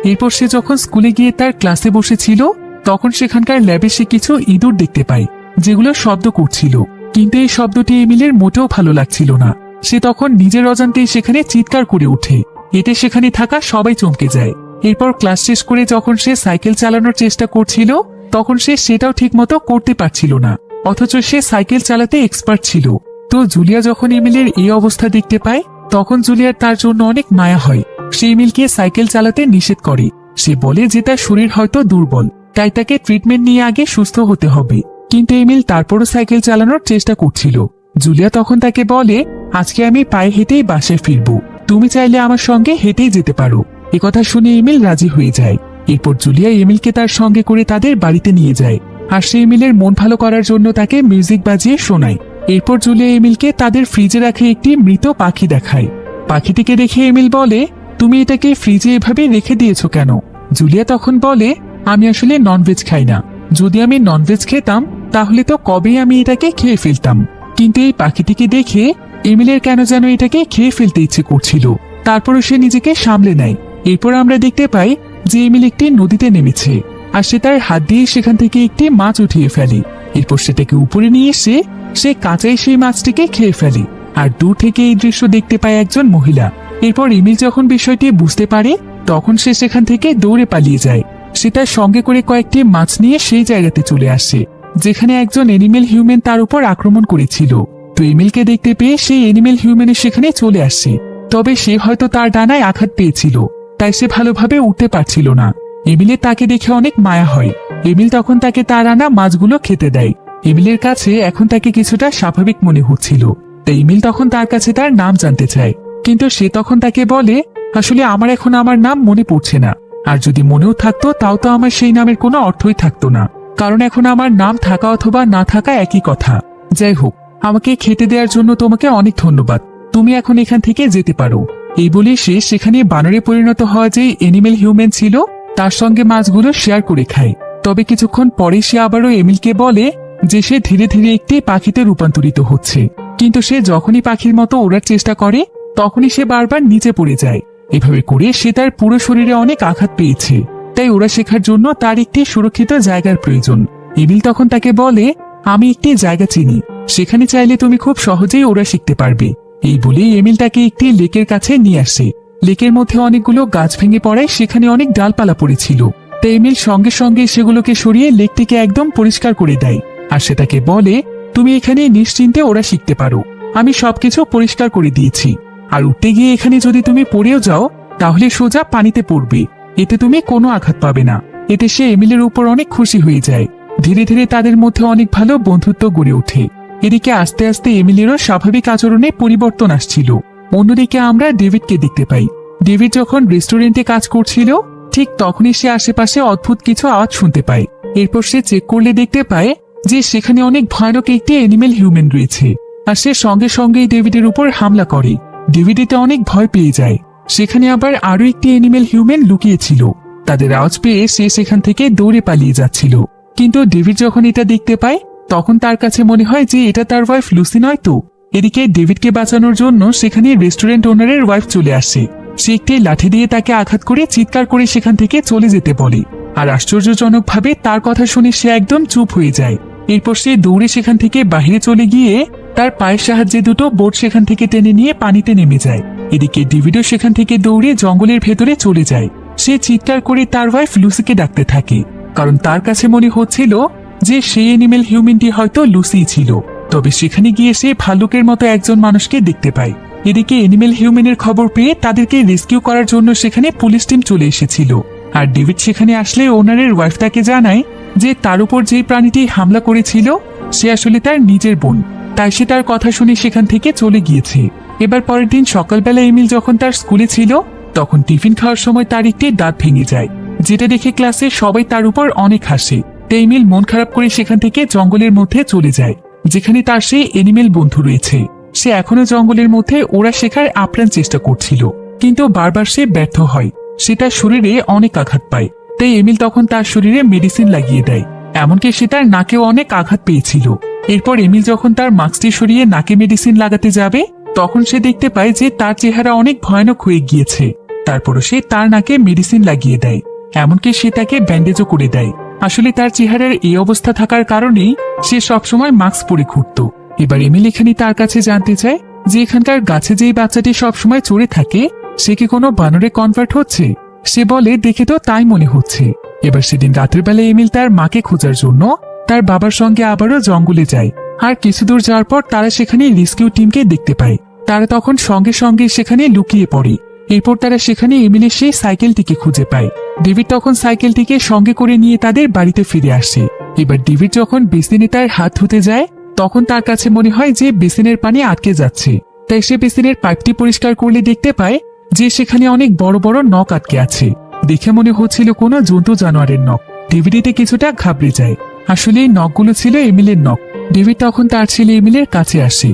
এরপর সে যখন স্কুলে গিয়ে তার ক্লাসে বসেছিল তখন সেখানকার ল্যাবে সে কিছু ইঁদুর দেখতে পায় যেগুলো শব্দ করছিল, কিন্তু এই শব্দটি এমিলের মোটেও ভালো লাগছিল না। সে তখন নিজের অজান্তেই সেখানে চিৎকার করে ওঠে। এতে সেখানে থাকা সবাই চমকে যায়। এরপর ক্লাস শেষ করে যখন সে সাইকেল চালানোর চেষ্টা করছিল তখন সে সেটাও ঠিকমতো করতে পারছিল না, অথচ সে সাইকেল চালাতে এক্সপার্ট ছিল। তো জুলিয়া যখন এমিলের এই অবস্থা দেখতে পায় তখন জুলিয়ার তার জন্য অনেক মায়া হয়। সে এমিলকে সাইকেল চালাতে নিষেধ করে। সে বলে যে তার শরীর হয়তো দুর্বল, তাই তাকে ট্রিটমেন্ট নিয়ে আগে সুস্থ হতে হবে। কিন্তু এমিল তারপরও সাইকেল চালানোর চেষ্টা করছিল। জুলিয়া তখন তাকে বলে, আজকে আমি পায়ে হেঁটেই বাসায় ফিরবো, তুমি চাইলে আমার সঙ্গে হেঁটেই যেতে পারো। একথা শুনে এমিল রাজি হয়ে যায়। এরপর জুলিয়া এমিলকে তার সঙ্গে করে তাদের বাড়িতে নিয়ে যায়, আর সে এমিলের মন ভালো করার জন্য তাকে মিউজিক বাজিয়ে শোনায়। এরপর জুলিয়া এমিলকে তাদের ফ্রিজে রাখে একটি মৃত পাখি দেখায়। পাখিটিকে দেখে এমিল বলে, তুমি এটাকে ফ্রিজে এভাবে রেখে দিয়েছো কেন? জুলিয়া তখন বলে, আমি আসলে ননভেজ খাই না, যদি আমি ননভেজ খেতাম তাহলে তো কবেই আমি এটাকে খেয়ে ফেলতাম। কিন্তু এই পাখিটিকে দেখে এমিলের কেন যেন এটাকে খেয়ে ফেলতে ইচ্ছে করছিল। তারপরও সে নিজেকে সামলে নেয়। এরপর আমরা দেখতে পাই যে এমিল একটি নদীতে নেমেছে, আর সে তার হাত দিয়ে সেখান থেকে একটি মাছ উঠিয়ে ফেলে। এরপর সেটাকে উপরে নিয়ে এসে সে কাঁচাই সেই মাছটিকে খেয়ে ফেলে। আর দূর থেকে এই দৃশ্য দেখতে পায় একজন মহিলা। এরপর এমিল যখন বিষয়টি বুঝতে পারে তখন সে সেখান থেকে দৌড়ে পালিয়ে যায়। সে তার সঙ্গে করে কয়েকটি মাছ নিয়ে সেই জায়গাতে চলে আসে যেখানে একজন অ্যানিমেল হিউম্যান তার উপর আক্রমণ করেছিল। তো এমিলকে দেখতে পেয়ে সেই অ্যানিমেল হিউম্যানের সেখানে চলে আসে। তবে সে হয়তো তার ডানায় আঘাত পেয়েছিল, তাই সে ভালোভাবে উঠতে পারছিল না। এমিলের তাকে দেখে অনেক মায়া হয়। এমিল তখন তাকে তার আনা মাছগুলো খেতে দেয়। এমিলের কাছে এখন তাকে কিছুটা স্বাভাবিক মনে হচ্ছিল, তাই এমিল তখন তার কাছে তার নাম জানতে চায়। কিন্তু সে তখন তাকে বলে, আসলে আমার এখন আমার নাম মনে পড়ছে না, আর যদি মনেও থাকতো তাও তো আমার সেই নামের কোনো অর্থই থাকতো না, কারণ এখন আমার নাম থাকা অথবা না থাকা একই কথা। যাই হোক, আমাকে খেতে দেওয়ার জন্য তোমাকে অনেক ধন্যবাদ, তুমি এখন এখান থেকে যেতে পারো। এই বলে সে সেখানে বানরে পরিণত হওয়া যে অ্যানিমেল হিউম্যান ছিল তার সঙ্গে মাছগুলো শেয়ার করে খায়। তবে কিছুক্ষণ পরে সে আবারও এমিলকে বলে যে সে ধীরে ধীরে একটি পাখিতে রূপান্তরিত হচ্ছে, কিন্তু সে যখনই পাখির মতো ওড়ার চেষ্টা করে তখনই সে বারবার নিচে পড়ে যায়। এভাবে করে সে তার পুরো শরীরে অনেক আঘাত পেয়েছে, তাই ওরা শেখার জন্য তার একটি সুরক্ষিত জায়গার প্রয়োজন। এমিল তখন তাকে বলে, আমি একটি জায়গা চিনি, সেখানে চাইলে তুমি খুব সহজেই ওরা শিখতে পারবে। এই বলেই এমিল তাকে একটি লেকের কাছে নিয়ে আসে। লেকের মধ্যে অনেকগুলো গাছ ভেঙে পড়ায় সেখানে অনেক ডালপালা পড়েছিল, তাই এমিল সঙ্গে সঙ্গে সেগুলোকে সরিয়ে লেকটিকে একদম পরিষ্কার করে দেয়। আর সেটাকে বলে, তুমি এখানে নিশ্চিন্তে ওরা শিখতে পারো, আমি সবকিছু পরিষ্কার করে দিয়েছি। আর উঠতে গিয়ে এখানে যদি তুমি পড়েও যাও তাহলে সোজা পানিতে পড়বে, এতে তুমি কোনো আঘাত পাবে না। এতে সে এমিলের উপর অনেক খুশি হয়ে যায়। ধীরে ধীরে তাদের মধ্যে অনেক ভালো বন্ধুত্ব গড়ে ওঠে। এদিকে আস্তে আস্তে এমিলেরও স্বাভাবিক আচরণে পরিবর্তন আসছিল। অন্যদিকে আমরা ডেভিডকে দেখতে পাই। ডেভিড যখন রেস্টুরেন্টে কাজ করছিল ঠিক তখনই সে আশেপাশে অদ্ভুত কিছু আওয়াজ শুনতে পায়। এরপর সে চেক করলে দেখতে পায় যে সেখানে অনেক ভয়ানক একটি অ্যানিমেল হিউম্যান রয়েছে, আর সে সঙ্গে সঙ্গেই ডেভিডের উপর হামলা করে। ডেভিড এতে অনেক ভয় পেয়ে যায়। সেখানে আবার আরো একটি অ্যানিমেল হিউম্যান লুকিয়েছিল, তাদের আওয়াজ পেয়ে সে সেখান থেকে দৌড়ে পালিয়ে যাচ্ছিল। কিন্তু ডেভিড যখন এটা দেখতে পায় তখন তার কাছে মনে হয় যে এটা তার ওয়াইফ লুসি নয় তো। এদিকে ডেভিডকে বাঁচানোর জন্য সেখানে রেস্টুরেন্ট ওনারের ওয়াইফ চলে আসে। সে একটি লাঠি দিয়ে তাকে আঘাত করে চিৎকার করে সেখান থেকে চলে যেতে বলে। আর আশ্চর্যজনকভাবে তার কথা শুনে সে একদম চুপ হয়ে যায়। এরপর সে দৌড়ে সেখান থেকে বাহিরে চলে গিয়ে তার পায়ের সাহায্যে দুটো বোট সেখান থেকে টেনে নিয়ে পানিতে নেমে যায়। এদিকে ডেভিডও সেখান থেকে দৌড়ে জঙ্গলের ভেতরে চলে যায়। সে চিৎকার করে তার ওয়াইফ লুসিকে ডাকতে থাকে, কারণ তার কাছে মনে হচ্ছিল যে সেই অ্যানিমেল হিউম্যানটি হয়তো লুসি ছিল। তবে সেখানে গিয়ে সে ভাল্লুকের মতো একজন মানুষকে দেখতে পায়। এদিকে অ্যানিমেল হিউম্যানের খবর পেয়ে তাদেরকে রেস্কিউ করার জন্য সেখানে পুলিশ টিম চলে এসেছিল। আর ডেভিড সেখানে আসলে ওনারের ওয়াইফ তাকে জানায় যে তার উপর যে প্রাণীটি হামলা করেছিল সে আসলে তার নিজের বোন। তাই সে তার কথা শুনে সেখান থেকে চলে গিয়েছে। এবার পরের দিন সকালবেলা এমিল যখন তার স্কুলে ছিল তখন টিফিন খাওয়ার সময় তার একটি দাঁত ভেঙে যায়, যেটা দেখে ক্লাসে সবাই তার উপর অনেক হাসে। তাই এমিল মন খারাপ করে সেখান থেকে জঙ্গলের মধ্যে চলে যায়, যেখানে তার সেই এনিমেল বন্ধু রয়েছে। সে এখনো জঙ্গলের মধ্যে ওরা শেখার আপ্রাণ চেষ্টা করছিল, কিন্তু বারবার সে ব্যর্থ হয়। সে তার শরীরে অনেক আঘাত পায়। তাই এমিল তখন তার শরীরে মেডিসিন লাগিয়ে দেয়, এমনকি সে তার নাকেও অনেক আঘাত পেয়েছিল। এরপর এমিল যখন তার মাস্কটি সরিয়ে নাকে মেডিসিন লাগাতে যাবে তখন সে দেখতে পায় যে তার চেহারা অনেক ভয়ানক হয়ে গিয়েছে। তারপরও সে তার নাকে মেডিসিন লাগিয়ে দেয়, এমনকি সে তাকে ব্যান্ডেজও করে দেয়। আসলে তার চেহারার এই অবস্থা থাকার কারণেই সে সবসময় মাস্ক পরে ঘুরত। এবার এমিল এখানে তার কাছে জানতে চায় যে এখানকার গাছে যেই বাচ্চাটি সবসময় চড়ে থাকে সে কি কোনো বানরে কনভার্ট হচ্ছে। সে বলে দেখে তো তাই মনে হচ্ছে। এবার সেদিন রাতের বেলায় এমিল তার মাকে খোঁজার জন্য তার বাবার সঙ্গে আবারও জঙ্গলে যায়। আর কিছু দূর যাওয়ার পর তারা সেখানে রেস্কিউ টিমকে দেখতে পায়। তারা তখন সঙ্গে সঙ্গে সেখানে লুকিয়ে পড়ে। এরপর তারা সেখানে এমিলের সেই সাইকেলটিকে খুঁজে পায়। ডেভিড তখন সাইকেলটিকে সঙ্গে করে নিয়ে তাদের বাড়িতে ফিরে আসে। এবার ডেভিড যখন বেসিনে তার হাত ধুতে যায় তখন তার কাছে মনে হয় যে বেসিনের পানি আটকে যাচ্ছে। তাই সে বেসিনের পাইপটি পরিষ্কার করলে দেখতে পায় যে সেখানে অনেক বড় বড় নখ আটকে আছে। দেখে মনে হচ্ছিল কোনো জন্তু জানোয়ারের নখ। ডেভিড এতে কিছুটা ঘাবড়ে যায়। আসলে এই নখগুলো ছিল এমিলের নখ। ডেভিড তখন তার ছেলে এমিলের কাছে আসে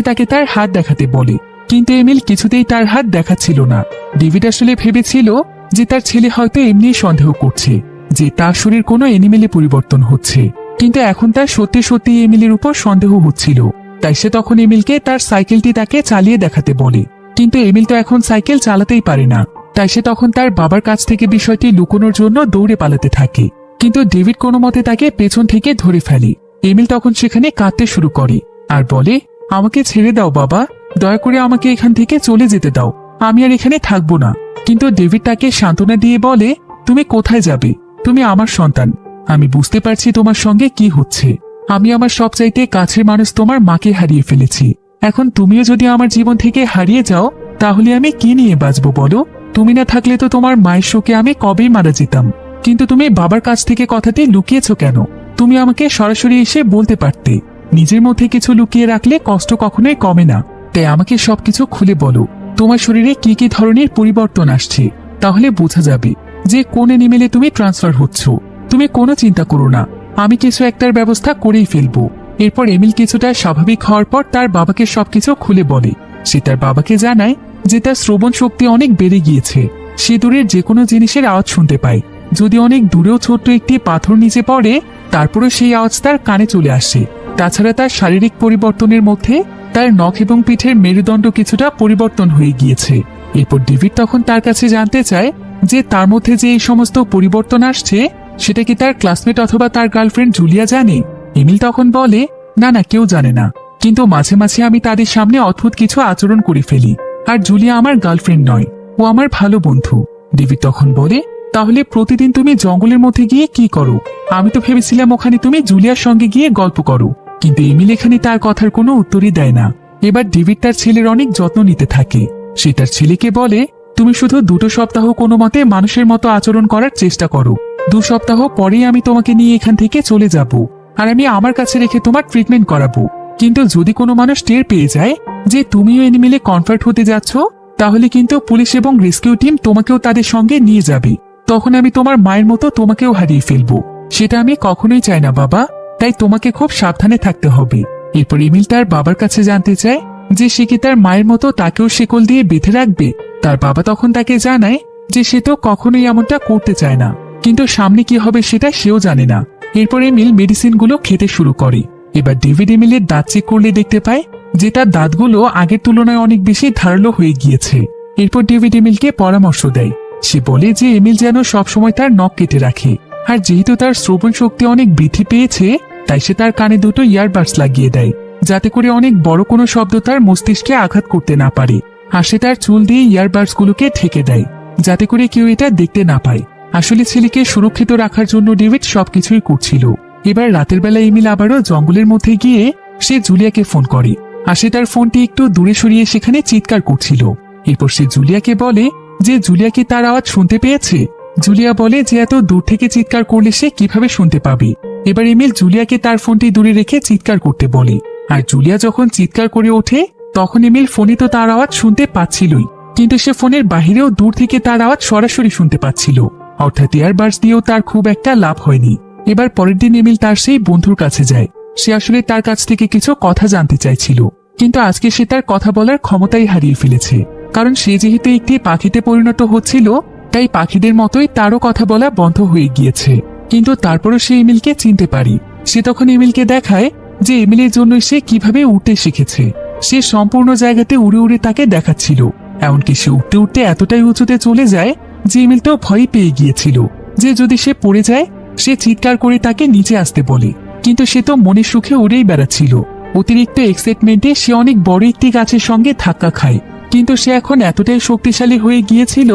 তাকে তার হাত দেখাতে বলে, কিন্তু এমিল কিছুতেই তার হাত দেখাচ্ছিল না। ডেভিড আসলে ভেবেছিল যে তার ছেলে হয়তো এমনি সন্দেহ করছে যে তার শরীর কোনো এনিমেলে পরিবর্তন হচ্ছে, কিন্তু এখন তার সত্যি সত্যি এমিলের উপর সন্দেহ হচ্ছিল। তাই সে তখন এমিলকে তার সাইকেলটি তাকে চালিয়ে দেখাতে বলে, কিন্তু এমিল তো এখন সাইকেল চালাতেই পারে না। তাই সে তখন তার বাবার কাছ থেকে বিষয়টি লুকোনোর জন্য দৌড়ে পালাতে থাকে, কিন্তু ডেভিড কোনো মতে তাকে পেছন থেকে ধরে ফেলে। এমিল তখন সেখানে কাঁদতে শুরু করে আর বলে, আমাকে ছেড়ে দাও বাবা, দয়া করে আমাকে এখান থেকে চলে যেতে দাও, আমি আর এখানে থাকবো না। কিন্তু ডেভিড তাকে সান্ত্বনা দিয়ে বলে, তুমি কোথায় যাবে? তুমি আমার সন্তান, আমি বুঝতে পারছি তোমার সঙ্গে কি হচ্ছে। আমি আমার সবচাইতে কাছের মানুষ তোমার মাকে হারিয়ে ফেলেছি। এখন তুমিও যদি আমার জীবন থেকে হারিয়ে যাও তাহলে আমি কি নিয়ে বাঁচবো বলো? তুমি না থাকলে তো তোমার মায়ের শোকে আমি কবেই মারা যেতাম। কিন্তু তুমি বাবার কাছ থেকে কথাটি লুকিয়েছো কেন? তুমি আমাকে সরাসরি এসে বলতে পারতে। নিজের মধ্যে কিছু লুকিয়ে রাখলে কষ্ট কখনোই কমে না। তাই আমাকে সবকিছু খুলে বলো, তোমার শরীরে কি কি ধরনের পরিবর্তন আসছে, তাহলে বোঝা যাবে যে কোন এনিমেলে তুমি ট্রান্সফার হচ্ছ। তুমি কোনো চিন্তা করো না, আমি কিছু একটার ব্যবস্থা করেই ফেলবো। এরপর এমিল কিছুটা স্বাভাবিক হওয়ার পর তার বাবাকে সবকিছু খুলে বলে। সে তার বাবাকে জানায় যে তার শ্রবণ শক্তি অনেক বেড়ে গিয়েছে। সে দূরের যে কোনো জিনিসের আওয়াজ শুনতে পায়, যদি অনেক দূরেও ছোট্ট একটি পাথর নিচে পড়ে তারপরে সেই আওয়াজ তার কানে চলে আসে। তাছাড়া তার শারীরিক পরিবর্তনের মধ্যে তার নখ এবং পিঠের মেরুদণ্ড কিছুটা পরিবর্তন হয়ে গিয়েছে। এরপর ডেভিড তখন তার কাছে জানতে চায় যে তার মধ্যে যে এই সমস্ত পরিবর্তন আসছে সেটা কি তার ক্লাসমেট অথবা তার গার্লফ্রেন্ড জুলিয়া জানে? এমিল তখন বলে, না না, কেউ জানে না, কিন্তু মাঝে মাঝে আমি তাদের সামনে অদ্ভুত কিছু আচরণ করে ফেলি। আর জুলিয়া আমার গার্লফ্রেন্ড নয়, ও আমার ভালো বন্ধু। ডেভিড তখন বলে, তাহলে প্রতিদিন তুমি জঙ্গলের মধ্যে গিয়ে কি করো? আমি তো ভেবেছিলাম ওখানে তুমি জুলিয়ার সঙ্গে গিয়ে গল্প করো। কিন্তু এমিল এখানে তার কথার কোনো উত্তরই দেয় না। এবার ডেভিড তার ছেলের অনেক যত্ন নিতে থাকে। সে তার ছেলেকে বলে, তুমি শুধু 2 সপ্তাহ কোনো মতে মানুষের মতো আচরণ করার চেষ্টা করো। 2 সপ্তাহ পরেই আমি তোমাকে নিয়ে এখান থেকে চলে যাব, আর আমি আমার কাছে রেখে তোমার ট্রিটমেন্ট করাবো। কিন্তু যদি কোনো মানুষ টের পেয়ে যায় যে তুমিও এনিমেলে কনভার্ট হতে যাচ্ছ, তাহলে কিন্তু পুলিশ এবং রেস্কিউ টিম তোমাকেও তাদের সঙ্গে নিয়ে যাবে। তখন আমি তোমার মায়ের মতো তোমাকেও হারিয়ে ফেলবো। সেটা আমি কখনোই চাই না বাবা, তাই তোমাকে খুব সাবধানে থাকতে হবে। এরপর এমিল তার বাবার কাছে জানতে চায় যে সে কি তার মায়ের মতো তাকেও শিকল দিয়ে বেঁধে রাখবে। তার বাবা তখন তাকে জানায় যে সে তো কখনোই এমনটা করতে চায় না, কিন্তু সামনে কি হবে সেটা সেও জানে না। এরপর এমিল মেডিসিনগুলো খেতে শুরু করে। এবার ডেভিড এমিলের দাঁত চেক করলে দেখতে পায় যে তার দাঁতগুলো আগের তুলনায় অনেক বেশি ধারালো হয়ে গিয়েছে। এরপর ডেভিড এমিলকে পরামর্শ দেয়। সে বলে যে এমিল যেন সবসময় তার নখ কেটে রাখে, আর যেহেতু তার শ্রবণ শক্তি অনেক বৃদ্ধি পেয়েছে তাই সে তার কানে দুটো ইয়ারবাডস লাগিয়ে দেয়, যাতে করে অনেক বড় কোনো শব্দ তার মস্তিষ্কে আঘাত করতে না পারে। আর সে তার চুল দিয়ে ইয়ারবাডস গুলোকে ঢেকে দেয়, যাতে করে কেউ এটা দেখতে না পায়। আসলে ছেলেকে সুরক্ষিত রাখার জন্য ডেভিড সবকিছুই করছিল। এবার রাতের বেলা এমিল আবারও জঙ্গলের মধ্যে গিয়ে সে জুলিয়াকে ফোন করে, আর সে তার ফোনটি একটু দূরে সরিয়ে সেখানে চিৎকার করছিল। এরপর সে জুলিয়াকে বলে যে জুলিয়া কি তার আওয়াজ শুনতে পেয়েছে। জুলিয়া বলে যে এত দূর থেকে চিৎকার করলে সে কিভাবে শুনতে পাবে। এবার এমিল জুলিয়াকে তার ফোনটি দূরে রেখে চিৎকার করতে বলে, আর জুলিয়া যখন চিৎকার করে ওঠে তখন এমিল ফোনে তো তার আওয়াজ শুনতে পাচ্ছিলই, কিন্তু সে ফোনের বাহিরেও দূর থেকে তার আওয়াজ সরাসরি শুনতে পাচ্ছিল। অর্থাৎ ইয়ারবাডস দিয়েও তার খুব একটা লাভ হয়নি। এবার পরের দিন এমিল তার সেই বন্ধুর কাছে যায়। সে আসলে তার কাছ থেকে কিছু কথা জানতে চাইছিল, কিন্তু আজকে সে তার কথা বলার ক্ষমতাই হারিয়ে ফেলেছে। কারণ সে যেহেতু একটি পাখিতে পরিণত হচ্ছিল, তাই পাখিদের মতোই তারও কথা বলা বন্ধ হয়ে গিয়েছে। কিন্তু তারপরও সে এমিলকে চিনতে পারি। সে তখন এমিলকে দেখায় যে এমিলের জন্য সে কিভাবে উঠতে শিখেছে। সে সম্পূর্ণ জায়গাতে উড়ে উড়ে তাকে দেখাচ্ছিল। এমনকি সে উঠতে উঠতে এতটাই উঁচুতে চলে যায় যে এমিল তো ভয় পেয়ে গিয়েছিল যে যদি সে পড়ে যায়। সে চিৎকার করে তাকে নিচে আসতে বলে, কিন্তু সে তো মনের সুখে উড়েই বেড়াচ্ছিল। অতিরিক্ত এক্সাইটমেন্টে সে অনেক বড় একটি গাছের সঙ্গে ধাক্কা খায়, কিন্তু সে এখন এতটাই শক্তিশালী হয়ে গিয়েছিল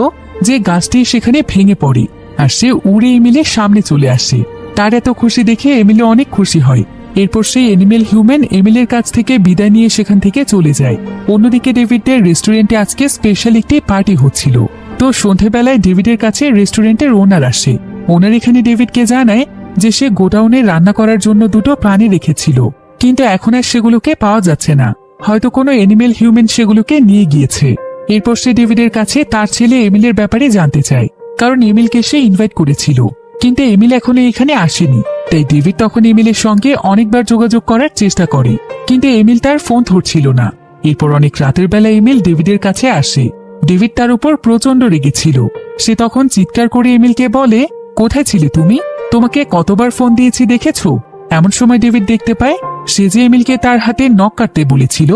যে গাছটি সেখানে ভেঙে পড়ে, আর সে উড়ে এমিলের সামনে চলে আসে। তার এত খুশি দেখে এমিলে অনেক খুশি হয়। এরপর সেই অ্যানিমেল হিউম্যান এমিলের কাছ থেকে বিদায় নিয়ে সেখান থেকে চলে যায়। অন্যদিকে ডেভিডের রেস্টুরেন্টে আজকে স্পেশাল একটি পার্টি হচ্ছিল। তো সন্ধেবেলায় ডেভিডের কাছে রেস্টুরেন্টের ওনার আসে। ওনার এখানে ডেভিডকে জানায় যে সে গোডাউনে রান্না করার জন্য দুটো প্রাণী রেখেছিল, কিন্তু এখন আর সেগুলোকে পাওয়া যাচ্ছে না। হয়তো কোনো অ্যানিমেল হিউম্যান সেগুলোকে নিয়ে গিয়েছে। এরপর সে ডেভিডের কাছে তার ছেলে এমিলের ব্যাপারে জানতে চায়, কারণ এমিলকে সে ইনভাইট করেছিল, কিন্তু এমিল এখনো এখানে আসেনি। তাই ডেভিড তখন এমিলের সঙ্গে অনেকবার যোগাযোগ করার চেষ্টা করে, কিন্তু এমিল তার ফোন ধরছিল না। এরপর অনেক রাতের বেলা এমিল ডেভিডের কাছে আসে। ডেভিড তার উপর প্রচন্ড রেগেছিল। সে তখন চিৎকার করে এমিলকে বলে, কোথায় ছিলে তুমি? তোমাকে কতবার ফোন দিয়েছি দেখেছো? এমন সময় ডেভিড দেখতে পায় সে যে এমিলকে তার হাতে নখ কাটতে বলেছিল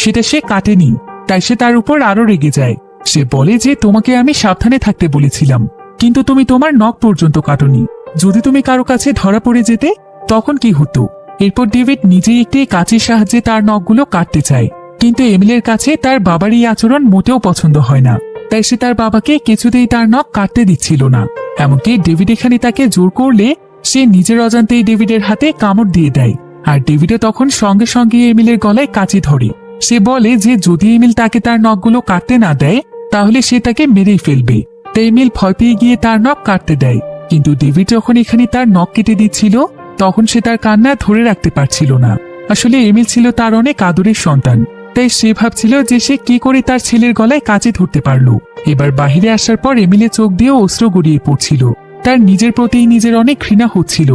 সেটা সে কাটেনি। তাই সে তার উপর আরো রেগে যায়। সে বলে যে তোমাকে আমি সাবধানে থাকতে বলেছিলাম, কিন্তু তুমি তোমার নখ পর্যন্ত কাটোনি। যদি তুমি কারো কাছে ধরা পড়ে যেতে তখন কি হতো? এরপর ডেভিড নিজেই একটি কাঁচির সাহায্যে তার নখগুলো কাটতে চায়, কিন্তু এমিলের কাছে তার বাবার এই আচরণ মোটেও পছন্দ হয় না। তাই সে তার বাবাকে কিছুতেই তার নখ কাটতে দিচ্ছিল না। এমনকি ডেভিড এখানে তাকে জোর করলে সে নিজের অজান্তেই ডেভিডের হাতে কামড় দিয়ে দেয়। আর ডেভিডও তখন সঙ্গে সঙ্গে এমিলের গলায় কাঁচি ধরে। সে বলে যে যদি এমিল তাকে তার নখগুলো কাটতে না দেয় তাহলে সে তাকে মেরেই ফেলবে। তাই এমিল ভয় পেয়ে গিয়ে তার নখ কাটতে দেয়। কিন্তু ডেভিড যখন এখানে তার নখ কেটে দিচ্ছিল তখন সে তার কান্না ধরে রাখতে পারছিল না। আসলে এমিল ছিল তার অনেক আদরের সন্তান, তাই সে ভাবছিল যে সে কি করে তার ছেলের গলায় কাঁচি ধরতে পারলো। এবার বাহিরে আসার পর এমিলের চোখ দিয়ে অশ্রু গড়িয়ে পড়ছিল। তার নিজের প্রতি নিজের অনেক ঘৃণা হচ্ছিল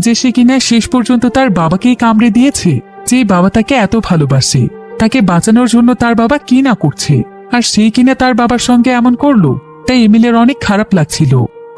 যে সে কিনা শেষ পর্যন্ত তার বাবাকেই কামড়ে দিয়েছে। যে বাবা তাকে এত ভালোবাসে, তাকে বাঁচানোর জন্য তার বাবা কি না করছে, আর সেই কিনা তার বাবার সঙ্গে এমন করলো। তাই এমিলের অনেক খারাপ লাগছিল।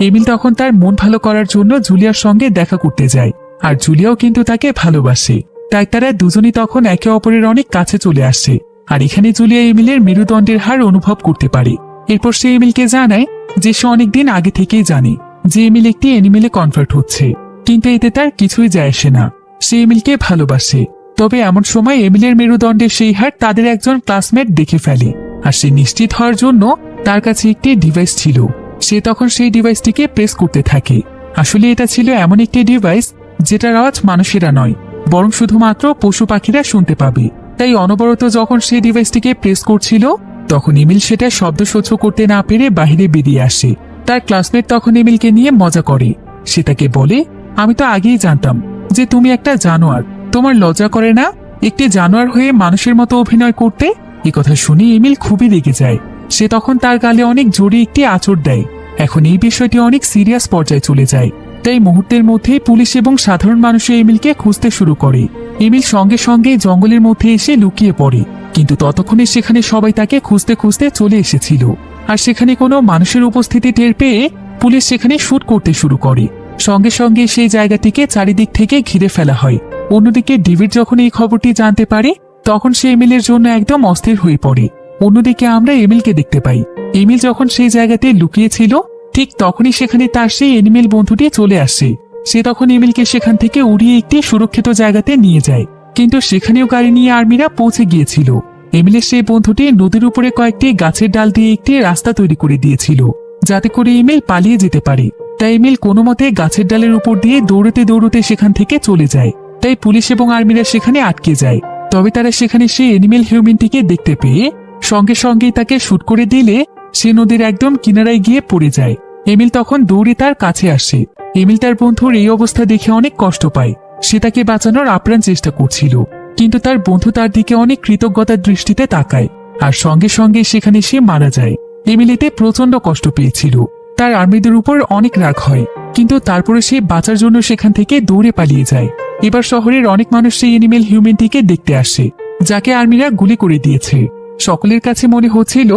এমিল তখন তার মন ভালো করার জন্য জুলিয়ার সঙ্গে দেখা করতে যায়, আর জুলিয়াও কিন্তু তাকে ভালোবাসে। তাই তারা দুজনই তখন একে অপরের অনেক কাছে চলে আসে। আর এখানে জুলিয়া এমিলের মেরুদণ্ডের হার অনুভব করতে পারে। এরপর সে এমিলকে জানায় যে সে অনেকদিন আগে থেকেই জানে যে এমিল একটি অ্যানিমেলে কনভার্ট হচ্ছে, কিন্তু এতে তার কিছুই যায় আসে না। সে এমিলকে ভালোবাসে। তবে এমন সময় এমিলের মেরুদণ্ডের সেই হার তাদের একজন ক্লাসমেট দেখে ফেলে, আর সে নিশ্চিত হওয়ার জন্য তার কাছে একটি ডিভাইস ছিল। সে তখন সেই ডিভাইসটিকে প্রেস করতে থাকে। আসলে এটা ছিল এমন একটি ডিভাইস যেটার আওয়াজ মানুষেরা নয়, বরং শুধুমাত্র পশু পাখিরা শুনতে পাবে। তাই অনবরত যখন সেই ডিভাইসটিকে প্রেস করছিল তখন এমিল সেটা শব্দ সহ্য করতে না পেরে বাহিরে বেরিয়ে আসে। তার ক্লাসমেট তখন এমিলকে নিয়ে মজা করে। সে তাকে বলে, আমি তো আগেই জানতাম যে তুমি একটা জানোয়ার। তোমার লজ্জা করে না একটি জানোয়ার হয়ে মানুষের মতো অভিনয় করতে? এই কথা শুনে এমিল খুবই রেগে যায়। সে তখন তার গালে অনেক জোরে একটি আঁচড় দেয়। এখন এই বিষয়টি অনেক সিরিয়াস পর্যায়ে চলে যায়। তাই মুহূর্তের মধ্যেই পুলিশ এবং সাধারণ মানুষ এমিলকে খুঁজতে শুরু করে। এমিল সঙ্গে সঙ্গে জঙ্গলের মধ্যে এসে লুকিয়ে পড়ে, কিন্তু ততক্ষণে সেখানে সবাই তাকে খুঁজতে খুঁজতে চলে এসেছিল। আর সেখানে কোনো মানুষের উপস্থিতি টের পেয়ে পুলিশ সেখানে শুট করতে শুরু করে। সঙ্গে সঙ্গে সেই জায়গাটিকে চারিদিক থেকে ঘিরে ফেলা হয়। অন্যদিকে ডেভিড যখন এই খবরটি জানতে পারে তখন সে এমিলের জন্য একদম অস্থির হয়ে পড়ে। অন্যদিকে আমরা এমিলকে দেখতে পাই। এমিল যখন সেই জায়গাতে লুকিয়েছিল ঠিক তখনই সেখানে তার সেই এনিমেল বন্ধুটি চলে আসে। সে তখন এমিলকে সেখান থেকে উড়িয়ে একটি সুরক্ষিত জায়গাতে নিয়ে যায়, কিন্তু সেখানেও গাড়ি নিয়ে আর্মিরা পৌঁছে গিয়েছিল। এমিলের সেই বন্ধুটি নদীর উপরে কয়েকটি গাছের ডাল দিয়ে একটি রাস্তা তৈরি করে দিয়েছিল যাতে করে এমিল পালিয়ে যেতে পারে। তাই এমিল কোনো মতে গাছের ডালের উপর দিয়ে দৌড়তে দৌড়তে সেখান থেকে চলে যায়। তাই পুলিশ এবং আর্মিরা সেখানে আটকে যায়। তবে তারা সেখানে সেই এনিমেল হিউম্যানটিকে দেখতে পেয়ে সঙ্গে সঙ্গেই তাকে শুট করে দিলে সে নদীর একদম কিনারায় গিয়ে পড়ে যায়। এমিল তখন দৌড়ে তার কাছে আসে। এমিল তার বন্ধুর এই অবস্থা দেখে অনেক কষ্ট পায়। সে তাকে বাঁচানোর আপ্রাণ চেষ্টা করছিল, কিন্তু তার বন্ধু তার দিকে অনেক কৃতজ্ঞতার দৃষ্টিতে তাকায় আর সঙ্গে সঙ্গে সেখানে সে মারা যায়। এমিল এতে প্রচন্ড কষ্ট পেয়েছিল। তার আর্মিদের উপর অনেক রাগ হয়, কিন্তু তারপরে সে বাঁচার জন্য সেখান থেকে দৌড়ে পালিয়ে যায়। এবার শহরের অনেক মানুষ সেই এনিমেল হিউম্যানটিকে দেখতে আসে যাকে আর্মিরা গুলি করে দিয়েছে। সকলের কাছে মনে হচ্ছিল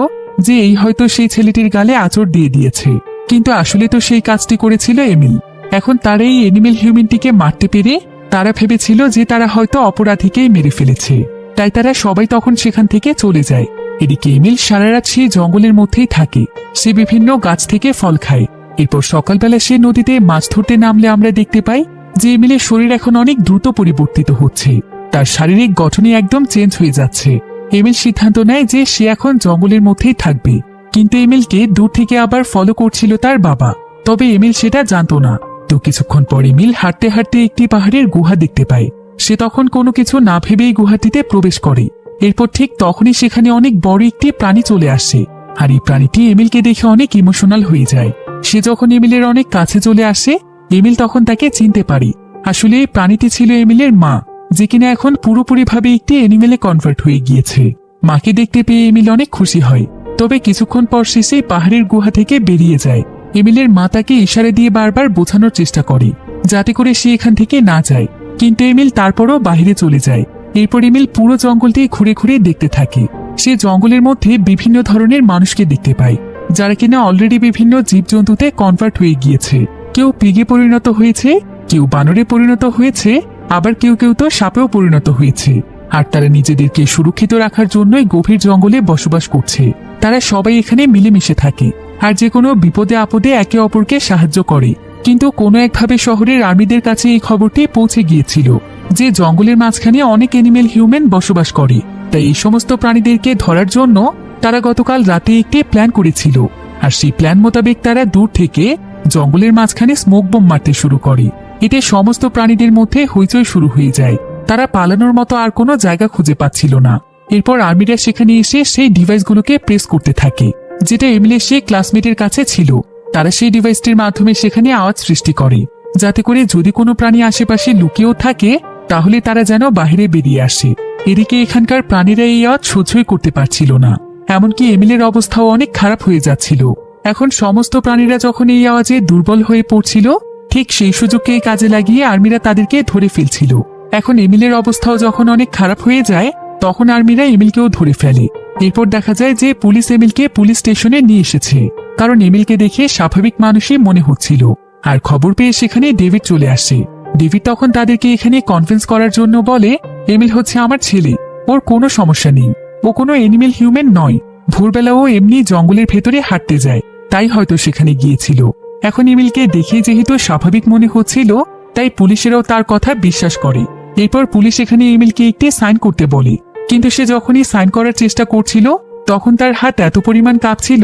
যে এই হয়তো সেই ছেলেটির গালে আঁচড় দিয়ে দিয়েছে, কিন্তু আসলে তো সেই কাজটি করেছিল এমিল। এখন তার এই এনিমেল হিউম্যানটিকে মারতে পেরে তারা ভেবেছিল যে তারা হয়তো অপরাধীকেই মেরে ফেলেছে, তাই তারা সবাই তখন সেখান থেকে চলে যায়। এদিকে এমিল সারা রাত সেই জঙ্গলের মধ্যেই থাকে। সে বিভিন্ন গাছ থেকে ফল খায়। এরপর সকালবেলা সে নদীতে মাছ ধরতে নামলে আমরা দেখতে পাই যে এমিলের শরীর এখন অনেক দ্রুত পরিবর্তিত হচ্ছে। তার শারীরিক গঠনে একদম চেঞ্জ হয়ে যাচ্ছে। এমিল সিদ্ধান্ত নেয় যে সে এখন জঙ্গলের মধ্যেই থাকবে, কিন্তু এমিলকে দূর থেকে আবার ফলো করছিল তার বাবা। তবে এমিল সেটা জানতো না। তো কিছুক্ষণ পর এমিল হাঁটতে হাঁটতে একটি পাহাড়ের গুহা দেখতে পায়। সে তখন কোনো কিছু না ভেবেই গুহাটিতে প্রবেশ করে। এরপর ঠিক তখনই সেখানে অনেক বড় একটি প্রাণী চলে আসে, আর এই প্রাণীটি এমিলকে দেখে অনেক ইমোশনাল হয়ে যায়। সে যখন এমিলের অনেক কাছে চলে আসে এমিল তখন তাকে চিনতে পারে। আসলে এই প্রাণীটি ছিল এমিলের মা, যে কিনা এখন পুরোপুরিভাবে একটি এনিমেলে কনভার্ট হয়ে গিয়েছে। মাকে দেখতে পেয়ে এমিল অনেক খুশি হয়। তবে কিছুক্ষণ পর সে সেই পাহাড়ের গুহা থেকে বেরিয়ে যায়। এমিলের মা তাকে ইশারা দিয়ে বারবার বোঝানোর চেষ্টা করে যাতে করে সে এখান থেকে না যায়, কিন্তু এমিল তারপরও বাইরে চলে যায়। এরপর এমিল পুরো জঙ্গলটি ঘুরে ঘুরে দেখতে থাকে। সে জঙ্গলের মধ্যে বিভিন্ন ধরনের মানুষকে দেখতে পায় যারা কিনা অলরেডি বিভিন্ন জীবজন্তুতে কনভার্ট হয়ে গিয়েছে। কেউ পিগে পরিণত হয়েছে, কেউ বানরে পরিণত হয়েছে, আবার কেউ কেউ তো সাপেও পরিণত হয়েছে। আর তারা নিজেদেরকে সুরক্ষিত রাখার জন্যই গভীর জঙ্গলে বসবাস করছে। তারা সবাই এখানে মিলেমিশে থাকে আর যে কোনো বিপদে আপদে একে অপরকে সাহায্য করে। কিন্তু কোনো একভাবে শহরের আর্মিদের কাছে এই খবরটি পৌঁছে গিয়েছিল যে জঙ্গলের মাঝখানে অনেক এনিমেল হিউম্যান বসবাস করে। তাই এই সমস্ত প্রাণীদেরকে ধরার জন্য তারা গতকাল রাতে একটি প্ল্যান করেছিল। আর সেই প্ল্যান মোতাবেক তারা দূর থেকে জঙ্গলের মাঝখানে স্মোক বোম মারতে শুরু করে। এতে সমস্ত প্রাণীদের মধ্যে হইচই শুরু হয়ে যায়। তারা পালানোর মতো আর কোনো জায়গা খুঁজে পাচ্ছিল না। এরপর আর্মিরা সেখানে এসে সেই ডিভাইসগুলোকে প্রেস করতে থাকে যেটা এমিলের সেই ক্লাসমেটের কাছে ছিল। তারা সেই ডিভাইসটির মাধ্যমে সেখানে আওয়াজ সৃষ্টি করে যাতে করে যদি কোনো প্রাণী আশেপাশে লুকিয়েও থাকে তাহলে তারা যেন বাইরে বেরিয়ে আসে। এদিকে এখানকার প্রাণীরা এই আওয়াজ সহ্যই করতে পারছিল না, এমনকি এমিলের অবস্থাও অনেক খারাপ হয়ে যাচ্ছিল। এখন সমস্ত প্রাণীরা যখন এই আওয়াজে দুর্বল হয়ে পড়ছিল ঠিক সেই সুযোগকে কাজে লাগিয়ে আর্মিরা তাদেরকে ধরে ফেলছিল। এখন এমিলের অবস্থাও যখন অনেক খারাপ হয়ে যায় তখন আর্মিরা এমিলকেও ধরে ফেলে। এরপর দেখা যায় যে পুলিশ এমিলকে পুলিশ স্টেশনে নিয়ে এসেছে, কারণ এমিলকে দেখে স্বাভাবিক মানুষই মনে হচ্ছিল। আর খবর পেয়ে সেখানে ডেভিড চলে আসে। ডেভিড তখন তাদেরকে এখানে কনফারেন্স করার জন্য বলে এমিল হচ্ছে আমার ছেলে, ওর কোনো সমস্যা নেই, ও কোনো এনিমেল হিউম্যান নয়। ভোরবেলা ও এমনি জঙ্গলের ভেতরে হাঁটতে যায়, তাই হয়তো সেখানে গিয়েছিল। এখন এমিলকে দেখে যেহেতু স্বাভাবিক মনে হচ্ছিল তাই পুলিশেরাও তার কথা বিশ্বাস করে। এরপর পুলিশ এখানে এমিলকে একটি সাইন করতে বলে, কিন্তু সে যখনই সাইন করার চেষ্টা করছিল তখন তার হাত এত পরিমাণ কাঁপছিল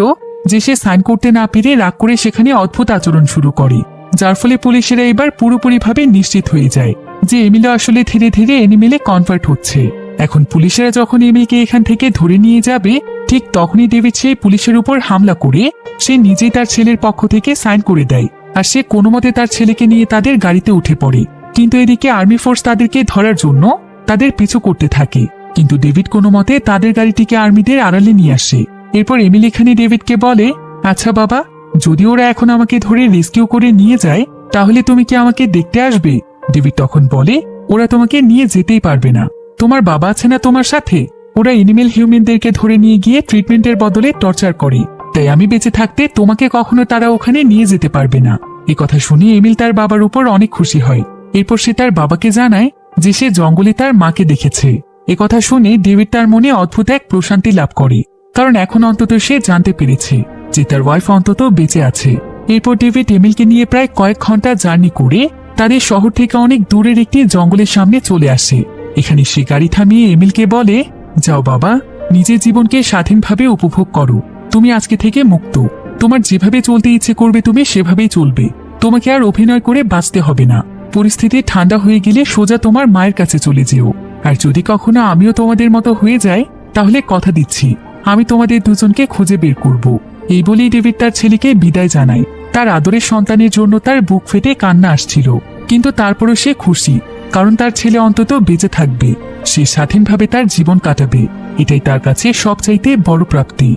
যে সে সাইন করতে না পেরে রাগ করে সেখানে অদ্ভুত আচরণ শুরু করে, যার ফলে পুলিশেরা এবার পুরোপুরিভাবে নিশ্চিত হয়ে যায় যে এমিলও আসলে ধীরে ধীরে এনিমেলে কনভার্ট হচ্ছে। এখন পুলিশেরা যখন এমিলকে এখান থেকে ধরে নিয়ে যাবে ঠিক তখনই ডেভিড সেই পুলিশের উপর হামলা করে সে নিজেই তার ছেলের পক্ষ থেকে সাইন করে দেয়। আর সে কোনো মতে তার ছেলেকে নিয়ে তাদের গাড়িতে উঠে পড়ে। কিন্তু এদিকে আর্মি ফোর্স তাদেরকে ধরার জন্য তাদের পিছু করতে থাকে, কিন্তু ডেভিড কোনো মতে তাদের গাড়িটিকে আর্মিদের আড়ালে নিয়ে আসে। এরপর এমিল এখানে ডেভিডকে বলে, আচ্ছা বাবা, যদি ওরা এখন আমাকে ধরে রেস্কিউ করে নিয়ে যায় তাহলে তুমি কি আমাকে দেখতে আসবে? ডেভিড তখন বলে, ওরা তোমাকে নিয়ে যেতেই পারবে না, তোমার বাবা আছে না তোমার সাথে। ওরা এনিমেল হিউম্যানদেরকে ধরে নিয়ে গিয়ে ট্রিটমেন্টের বদলে টর্চার করে, তাই আমি বেঁচে থাকতে তোমাকে কখনো তারা ওখানে নিয়ে যেতে পারবে না। এ কথা শুনে এমিল তার বাবার উপর অনেক খুশি হয়। এরপর সে তার বাবাকে জানায় যে সে জঙ্গলে তার মাকে দেখেছে। এ কথা শুনে ডেভিড তার মনে অদ্ভুত এক প্রশান্তি লাভ করে, কারণ এখন অন্তত সে জানতে পেরেছে যে তার ওয়াইফ অন্তত বেঁচে আছে। এরপর ডেভিড এমিলকে নিয়ে প্রায় কয়েক ঘন্টা জার্নি করে তাদের শহর থেকে অনেক দূরের একটি জঙ্গলের সামনে চলে আসে। এখানে সে গাড়ি থামিয়ে এমিলকে বলে, যাও বাবা, নিজের জীবনকে স্বাধীনভাবে উপভোগ করো। তুমি আজকে থেকে মুক্ত। তোমার যেভাবে চলতে ইচ্ছে করবে তুমি সেভাবেই চলবে। তোমাকে আর অভিনয় করে বাঁচতে হবে না। পরিস্থিতি ঠান্ডা হয়ে গেলে সোজা তোমার মায়ের কাছে চলে যেও। আর যদি কখনো আমিও তোমাদের মতো হয়ে যাই, তাহলে কথা দিচ্ছি আমি তোমাদের দুজনকে খুঁজে বের করব। এই বলেই ডেভিড তার ছেলেকে বিদায় জানায়। তার আদরের সন্তানের জন্য তার বুক ফেটে কান্না আসছিল, কিন্তু তারপরও সে খুশি, কারণ তার ছেলে অন্তত বেঁচে থাকবে। সে স্বাধীনভাবে তার জীবন কাটাবে। এটাই তার কাছে সবচাইতে বড় প্রাপ্তি।